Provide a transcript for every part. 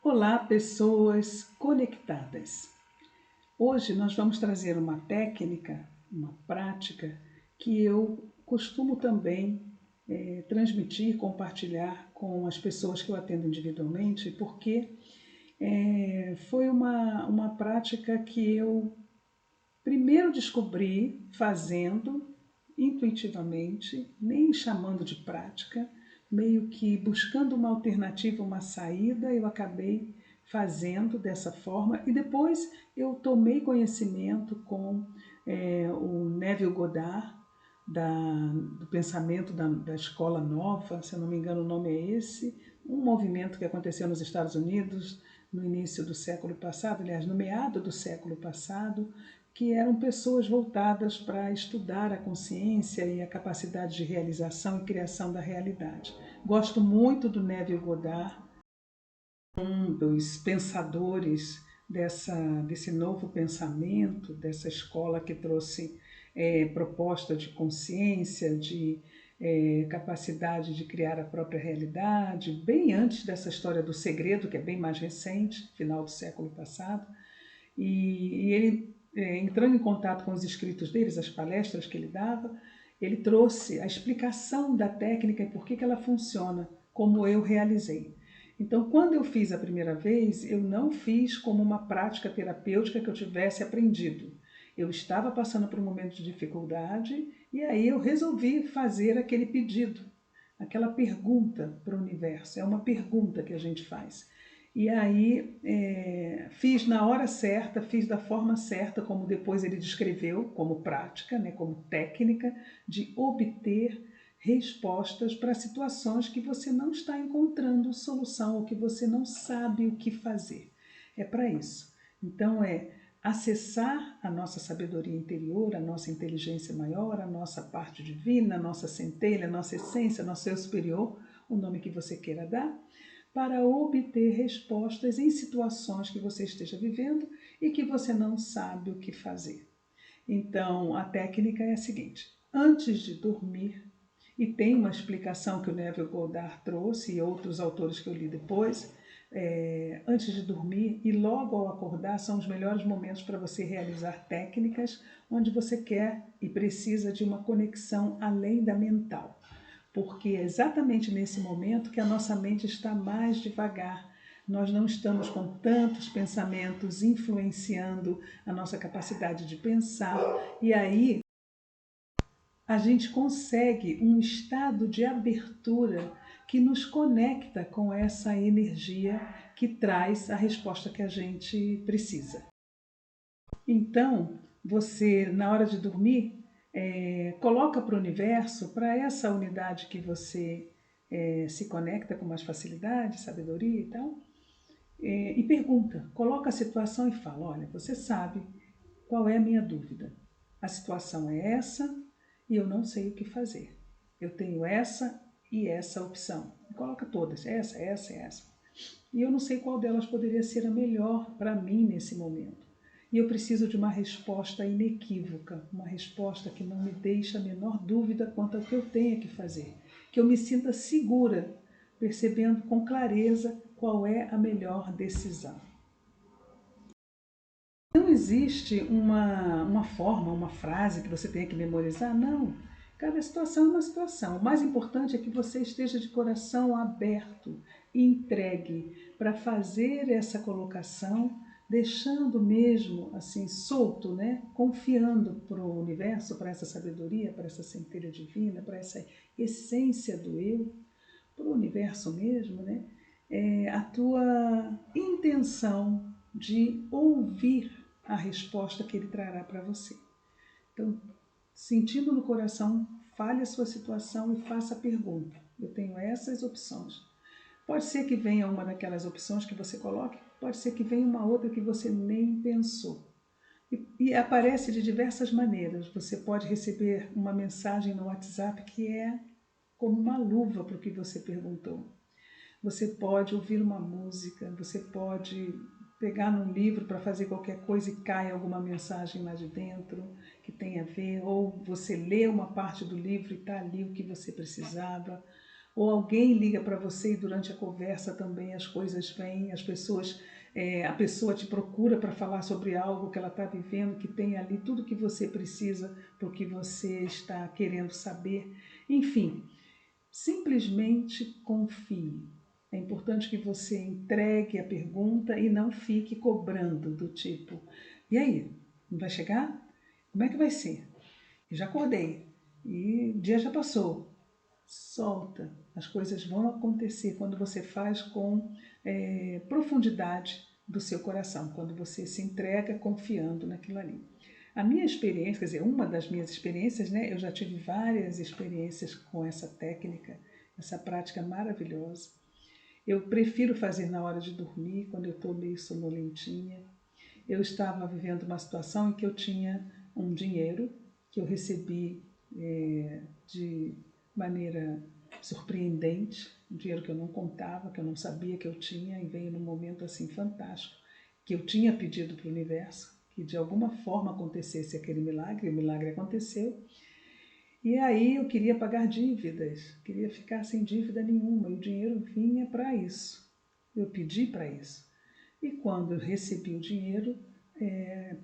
Olá, pessoas conectadas. Hoje nós vamos trazer uma técnica, uma prática que eu costumo também transmitir, compartilhar com as pessoas que eu atendo individualmente, porque foi uma prática que eu primeiro descobri fazendo intuitivamente, nem chamando de prática, meio que buscando uma alternativa, uma saída, eu acabei fazendo dessa forma e depois eu tomei conhecimento com o Neville Goddard, do pensamento da Escola Nova, se eu não me engano o nome é esse, um movimento que aconteceu nos Estados Unidos no início do século passado, aliás, no meado do século passado, que eram pessoas voltadas para estudar a consciência e a capacidade de realização e criação da realidade. Gosto muito do Neville Goddard, um dos pensadores desse novo pensamento, dessa escola que trouxe proposta de consciência, de capacidade de criar a própria realidade, bem antes dessa história do segredo, que é bem mais recente, final do século passado. E ele, entrando em contato com os escritos deles, as palestras que ele dava, ele trouxe a explicação da técnica e por que ela funciona, como eu realizei. Então, quando eu fiz a primeira vez, eu não fiz como uma prática terapêutica que eu tivesse aprendido. Eu estava passando por um momento de dificuldade e aí eu resolvi fazer aquele pedido, aquela pergunta para o universo. É uma pergunta que a gente faz. E aí fiz na hora certa, fiz da forma certa, como depois ele descreveu, como prática, né, como técnica de obter respostas para situações que você não está encontrando solução ou que você não sabe o que fazer. É para isso. Então acessar a nossa sabedoria interior, a nossa inteligência maior, a nossa parte divina, a nossa centelha, a nossa essência, nosso eu superior, o nome que você queira dar, para obter respostas em situações que você esteja vivendo e que você não sabe o que fazer. Então, a técnica é a seguinte: antes de dormir, e tem uma explicação que o Neville Goddard trouxe e outros autores que eu li depois, antes de dormir e logo ao acordar são os melhores momentos para você realizar técnicas onde você quer e precisa de uma conexão além da mental. Porque é exatamente nesse momento que a nossa mente está mais devagar. Nós não estamos com tantos pensamentos influenciando a nossa capacidade de pensar. E aí a gente consegue um estado de abertura que nos conecta com essa energia que traz a resposta que a gente precisa. Então, você, na hora de dormir, coloca para o universo, para essa unidade que você se conecta com mais facilidade, sabedoria e tal, e pergunta, coloca a situação e fala: olha, você sabe qual é a minha dúvida. A situação é essa e eu não sei o que fazer. Eu tenho essa e essa opção. Coloca todas, essa, essa e essa. E eu não sei qual delas poderia ser a melhor para mim nesse momento. E eu preciso de uma resposta inequívoca, uma resposta que não me deixe a menor dúvida quanto ao que eu tenho que fazer. Que eu me sinta segura, percebendo com clareza qual é a melhor decisão. Não existe uma forma, uma frase que você tenha que memorizar, não. Cada situação é uma situação. O mais importante é que você esteja de coração aberto e entregue para fazer essa colocação, deixando mesmo assim solto, né? Confiando para o universo, para essa sabedoria, para essa centelha divina, para essa essência do eu, para o universo mesmo, né? A tua intenção de ouvir a resposta que ele trará para você. Então, sentindo no coração, fale a sua situação e faça a pergunta. Eu tenho essas opções. Pode ser que venha uma daquelas opções que você coloque, pode ser que venha uma outra que você nem pensou. E aparece de diversas maneiras. Você pode receber uma mensagem no WhatsApp que é como uma luva para o que você perguntou. Você pode ouvir uma música, você pode pegar num livro para fazer qualquer coisa e cai alguma mensagem lá de dentro que tem a ver, ou você lê uma parte do livro e está ali o que você precisava, ou alguém liga para você e durante a conversa também as coisas vêm, a pessoa te procura para falar sobre algo que ela está vivendo, que tem ali tudo que você precisa, porque você está querendo saber. Enfim, simplesmente confie. É importante que você entregue a pergunta e não fique cobrando do tipo, e aí, não vai chegar? Como é que vai ser? Eu já acordei e o dia já passou. Solta, as coisas vão acontecer quando você faz com profundidade do seu coração, quando você se entrega confiando naquilo ali. A minha experiência, quer dizer, uma das minhas experiências, né? Eu já tive várias experiências com essa técnica, essa prática maravilhosa. Eu prefiro fazer na hora de dormir, quando eu estou meio sonolentinha. Eu estava vivendo uma situação em que eu tinha um dinheiro que eu recebi de maneira surpreendente, um dinheiro que eu não contava, que eu não sabia que eu tinha, e veio num momento assim fantástico, que eu tinha pedido para o universo que de alguma forma acontecesse aquele milagre, e o milagre aconteceu. E aí eu queria pagar dívidas, queria ficar sem dívida nenhuma, e o dinheiro vinha para isso. Eu pedi para isso. E quando eu recebi o dinheiro,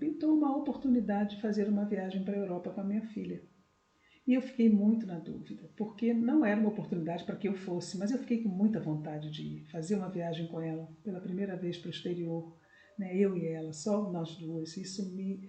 pintou uma oportunidade de fazer uma viagem para a Europa com a minha filha. E eu fiquei muito na dúvida, porque não era uma oportunidade para que eu fosse, mas eu fiquei com muita vontade de ir, fazer uma viagem com ela pela primeira vez para o exterior, né? Eu e ela, só nós duas. Isso me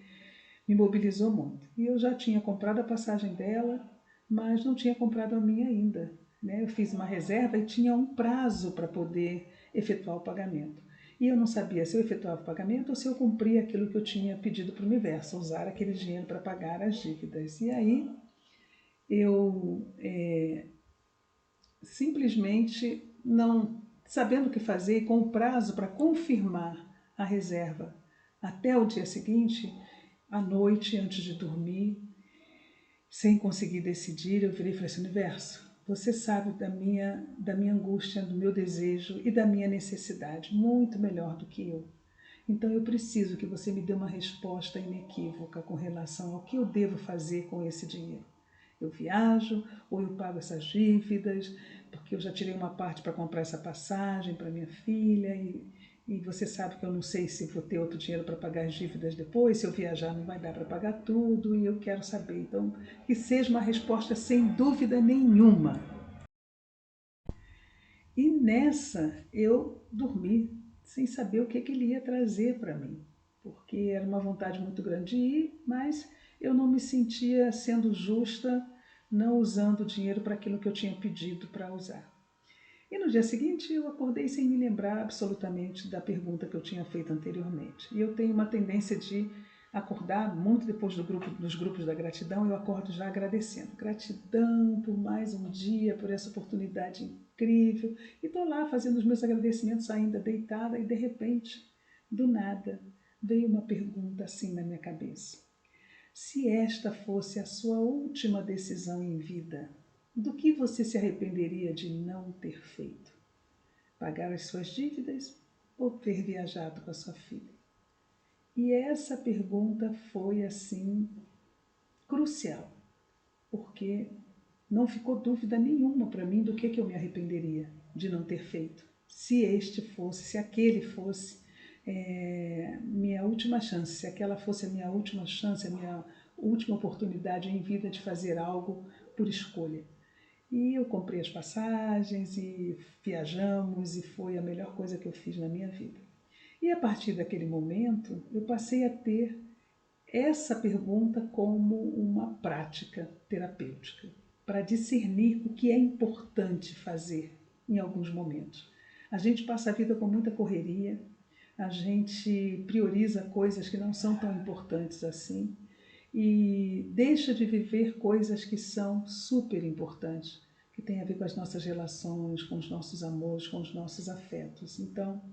mobilizou muito. E eu já tinha comprado a passagem dela, mas não tinha comprado a minha ainda, né? Eu fiz uma reserva e tinha um prazo para poder efetuar o pagamento. E eu não sabia se eu efetuava o pagamento ou se eu cumpria aquilo que eu tinha pedido para o universo, usar aquele dinheiro para pagar as dívidas. E aí eu simplesmente não sabendo o que fazer e com o prazo para confirmar a reserva até o dia seguinte, à noite, antes de dormir, sem conseguir decidir, eu virei e falei assim, universo, você sabe da minha angústia, do meu desejo e da minha necessidade, muito melhor do que eu. Então eu preciso que você me dê uma resposta inequívoca com relação ao que eu devo fazer com esse dinheiro. Eu viajo ou eu pago essas dívidas, porque eu já tirei uma parte para comprar essa passagem para minha filha e você sabe que eu não sei se vou ter outro dinheiro para pagar as dívidas depois, se eu viajar não vai dar para pagar tudo e eu quero saber. Então, que seja uma resposta sem dúvida nenhuma. E nessa eu dormi sem saber o que ele ia trazer para mim, porque era uma vontade muito grande de ir, mas eu não me sentia sendo justa não usando o dinheiro para aquilo que eu tinha pedido para usar. E no dia seguinte eu acordei sem me lembrar absolutamente da pergunta que eu tinha feito anteriormente. E eu tenho uma tendência de acordar muito depois dos grupos da gratidão, eu acordo já agradecendo. Gratidão por mais um dia, por essa oportunidade incrível. E estou lá fazendo os meus agradecimentos ainda deitada e de repente, do nada, veio uma pergunta assim na minha cabeça. Se esta fosse a sua última decisão em vida, do que você se arrependeria de não ter feito? Pagar as suas dívidas ou ter viajado com a sua filha? E essa pergunta foi assim crucial, porque não ficou dúvida nenhuma para mim do que eu me arrependeria de não ter feito. Se aquele fosse minha última chance, se aquela fosse a minha última chance, a minha última oportunidade em vida de fazer algo por escolha. E eu comprei as passagens e viajamos e foi a melhor coisa que eu fiz na minha vida. E a partir daquele momento, eu passei a ter essa pergunta como uma prática terapêutica, para discernir o que é importante fazer em alguns momentos. A gente passa a vida com muita correria, a gente prioriza coisas que não são tão importantes assim e deixa de viver coisas que são super importantes, que tem a ver com as nossas relações, com os nossos amores, com os nossos afetos. Então,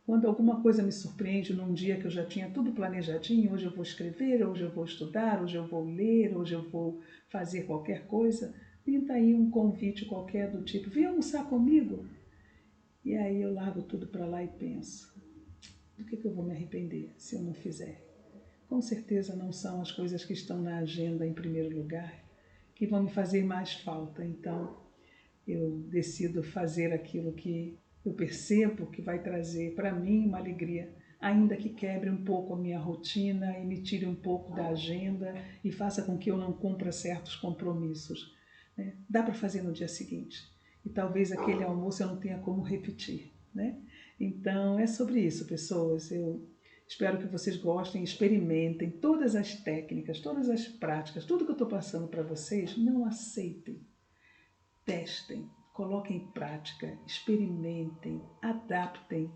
quando alguma coisa me surpreende num dia que eu já tinha tudo planejadinho, hoje eu vou escrever, hoje eu vou estudar, hoje eu vou ler, hoje eu vou fazer qualquer coisa, pinta aí um convite qualquer do tipo, vem almoçar comigo? E aí eu largo tudo para lá e penso, do que eu vou me arrepender se eu não fizer? Com certeza não são as coisas que estão na agenda em primeiro lugar que vão me fazer mais falta. Então, eu decido fazer aquilo que eu percebo que vai trazer para mim uma alegria, ainda que quebre um pouco a minha rotina e me tire um pouco da agenda e faça com que eu não cumpra certos compromissos, né? Dá para fazer no dia seguinte e talvez aquele almoço eu não tenha como repetir, né? Então é sobre isso, pessoas. Eu espero que vocês gostem, experimentem todas as técnicas, todas as práticas, tudo que eu estou passando para vocês. Não aceitem, testem, coloquem em prática, experimentem, adaptem.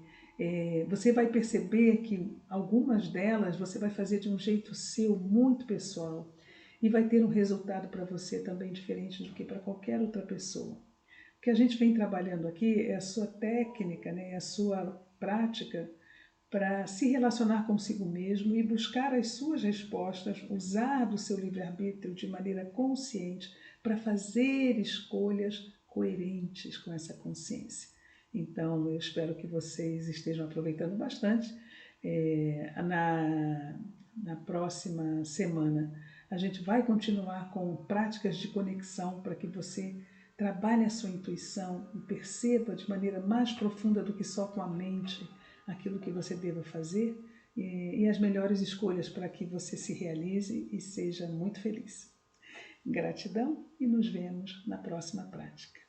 Você vai perceber que algumas delas você vai fazer de um jeito seu, muito pessoal, e vai ter um resultado para você também diferente do que para qualquer outra pessoa. O que a gente vem trabalhando aqui é a sua técnica, né? É a sua prática para se relacionar consigo mesmo e buscar as suas respostas, usar do seu livre-arbítrio de maneira consciente para fazer escolhas coerentes com essa consciência. Então, eu espero que vocês estejam aproveitando bastante. Na próxima semana, a gente vai continuar com práticas de conexão para que você trabalhe a sua intuição e perceba de maneira mais profunda do que só com a mente aquilo que você deva fazer e as melhores escolhas para que você se realize e seja muito feliz. Gratidão e nos vemos na próxima prática.